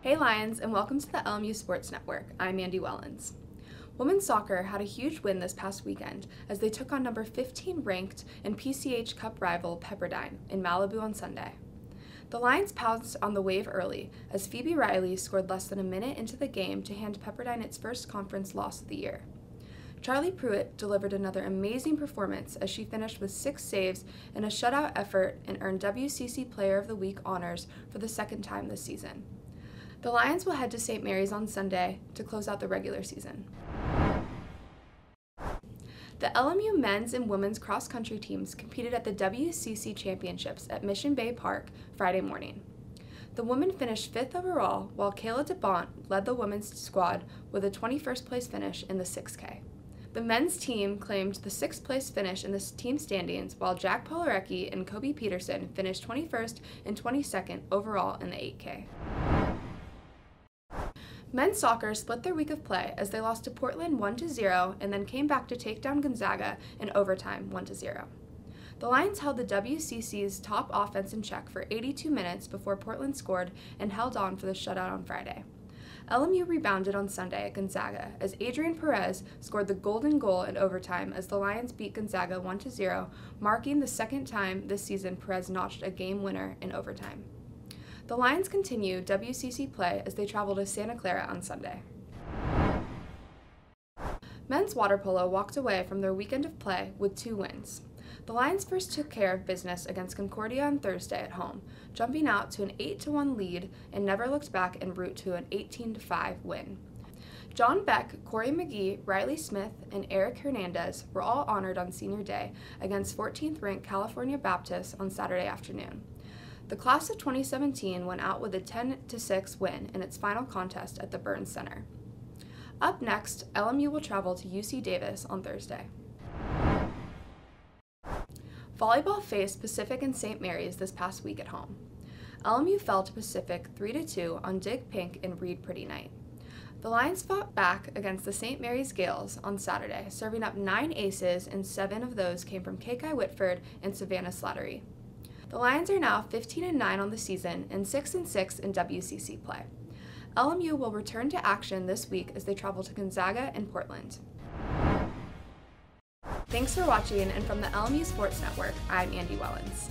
Hey Lions, and welcome to the LMU Sports Network. I'm Andee Wellins. Women's soccer had a huge win this past weekend as they took on number 15 ranked and PCH Cup rival Pepperdine in Malibu on Sunday. The Lions pounced on the wave early as Phoebe Riley scored less than a minute into the game to hand Pepperdine its first conference loss of the year. Charlie Pruitt delivered another amazing performance as she finished with 6 saves in a shutout effort and earned WCC Player of the Week honors for the second time this season. The Lions will head to St. Mary's on Sunday to close out the regular season. The LMU men's and women's cross-country teams competed at the WCC Championships at Mission Bay Park Friday morning. The women finished 5th overall, while Kayla DeBont led the women's squad with a 21st place finish in the 6K. The men's team claimed the 6th place finish in the team standings, while Jack Polarecki and Kobe Peterson finished 21st and 22nd overall in the 8K. Men's soccer split their week of play as they lost to Portland 1-0 and then came back to take down Gonzaga in overtime 1-0. The Lions held the WCC's top offense in check for 82 minutes before Portland scored and held on for the shutout on Friday. LMU rebounded on Sunday at Gonzaga as Adrian Perez scored the golden goal in overtime as the Lions beat Gonzaga 1-0, marking the second time this season Perez notched a game winner in overtime. The Lions continue WCC play as they travel to Santa Clara on Sunday. Men's water polo walked away from their weekend of play with 2 wins. The Lions first took care of business against Concordia on Thursday at home, jumping out to an 8-1 lead and never looked back en route to an 18-5 win. John Beck, Corey McGee, Riley Smith, and Eric Hernandez were all honored on Senior Day against 14th-ranked California Baptist on Saturday afternoon. The class of 2017 went out with a 10-6 win in its final contest at the Burns Center. Up next, LMU will travel to UC Davis on Thursday. Volleyball faced Pacific and St. Mary's this past week at home. LMU fell to Pacific 3-2 on Dig Pink and Reed Pretty Night. The Lions fought back against the St. Mary's Gales on Saturday, serving up 9 aces, and 7 of those came from Kekai Whitford and Savannah Slattery. The Lions are now 15-9 on the season and 6-6 in WCC play. LMU will return to action this week as they travel to Gonzaga and Portland. Thanks for watching, and from the LMU Sports Network, I'm Andee Wellins.